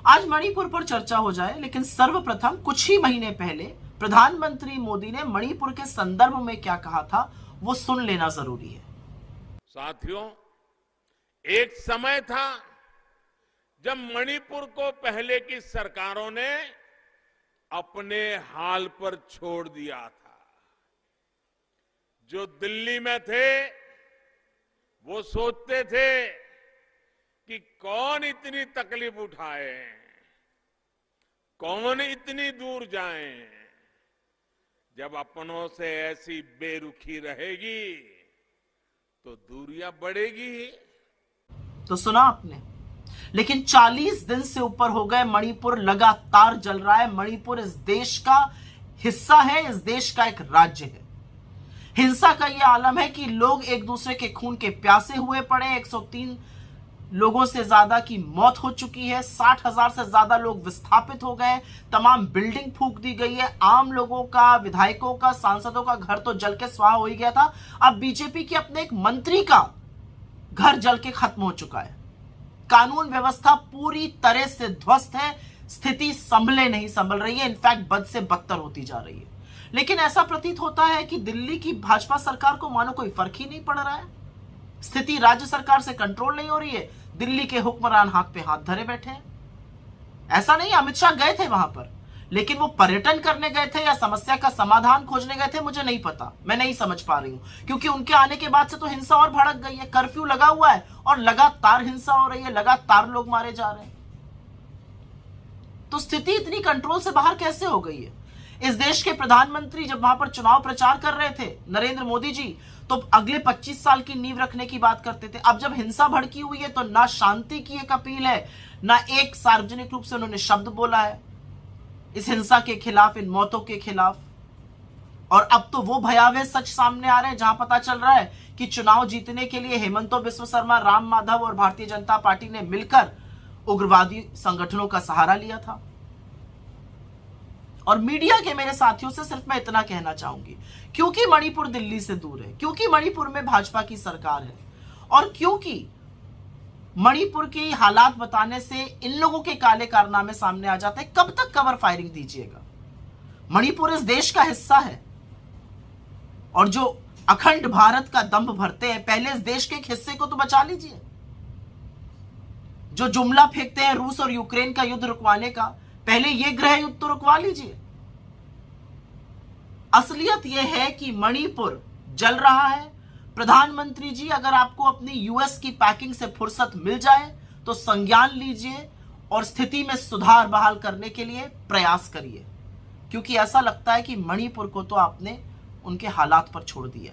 आज मणिपुर पर चर्चा हो जाए, लेकिन सर्वप्रथम कुछ ही महीने पहले प्रधानमंत्री मोदी ने मणिपुर के संदर्भ में क्या कहा था वो सुन लेना जरूरी है। साथियों, एक समय था जब मणिपुर को पहले की सरकारों ने अपने हाल पर छोड़ दिया था। जो दिल्ली में थे वो सोचते थे कि कौन इतनी तकलीफ उठाए, कौन इतनी दूर जाए। जब अपनों से ऐसी बेरुखी रहेगी तो दूरियां बढ़ेगी ही। तो सुना आपने, लेकिन 40 दिन से ऊपर हो गए, मणिपुर लगातार जल रहा है। मणिपुर इस देश का हिस्सा है, इस देश का एक राज्य है। हिंसा का यह आलम है कि लोग एक दूसरे के खून के प्यासे हुए पड़े। 103 लोगों से ज्यादा की मौत हो चुकी है। 60,000 से ज्यादा लोग विस्थापित हो गए। तमाम बिल्डिंग फूंक दी गई है। आम लोगों का, विधायकों का, सांसदों का घर तो जल के स्वाहा हो ही गया था। अब बीजेपी के अपने एक मंत्री का घर जल के खत्म हो चुका है। कानून व्यवस्था पूरी तरह से ध्वस्त है। स्थिति नहीं संभल रही है, इनफैक्ट बद से बदतर होती जा रही है। लेकिन ऐसा प्रतीत होता है कि दिल्ली की भाजपा सरकार को मानो कोई फर्क ही नहीं पड़ रहा है। स्थिति राज्य सरकार से कंट्रोल नहीं हो रही है। दिल्ली के हुक्मरान हाथ पे हाथ धरे बैठे हैं। ऐसा नहीं, अमित शाह गए थे वहां पर, लेकिन वो पर्यटन करने गए थे या समस्या का समाधान खोजने गए थे, मुझे नहीं पता। मैं नहीं समझ पा रही हूं, क्योंकि उनके आने के बाद से तो हिंसा और भड़क गई है। कर्फ्यू लगा हुआ है और लगातार हिंसा हो रही है, लगातार लोग मारे जा रहे हैं। तो स्थिति इतनी कंट्रोल से बाहर कैसे हो गई है? इस देश के प्रधानमंत्री जब वहां पर चुनाव प्रचार कर रहे थे, नरेंद्र मोदी जी, तो अगले 25 साल की नींव रखने की बात करते थे। अब जब हिंसा भड़की हुई है तो ना शांति की एक अपील है, ना एक सार्वजनिक रूप से उन्होंने शब्द बोला है इस हिंसा के खिलाफ, इन मौतों के खिलाफ। और अब तो वो भयावह सच सामने आ रहे हैं जहां पता चल रहा है कि चुनाव जीतने के लिए हेमंतो बिस्व शर्मा, राम माधव और भारतीय जनता पार्टी ने मिलकर उग्रवादी संगठनों का सहारा लिया था। और मीडिया के मेरे साथियों से सिर्फ मैं इतना कहना चाहूंगी, क्योंकि मणिपुर दिल्ली से दूर है, क्योंकि मणिपुर में भाजपा की सरकार है, और क्योंकि मणिपुर के हालात बताने से इन लोगों के काले कारनामे सामने आ जाते हैं, कब तक कवर फायरिंग दीजिएगा? मणिपुर इस देश का हिस्सा है, और जो अखंड भारत का दंभ भरते हैं, पहले इस देश के एक हिस्से को तो बचा लीजिए। जो जुमला फेंकते हैं रूस और यूक्रेन का युद्ध रुकवाने का, पहले यह गृह युद्ध तो रुकवा लीजिए। असलियत यह है कि मणिपुर जल रहा है। प्रधानमंत्री जी, अगर आपको अपनी यूएस की पैकिंग से फुर्सत मिल जाए तो संज्ञान लीजिए और स्थिति में सुधार बहाल करने के लिए प्रयास करिए, क्योंकि ऐसा लगता है कि मणिपुर को तो आपने उनके हालात पर छोड़ दिया।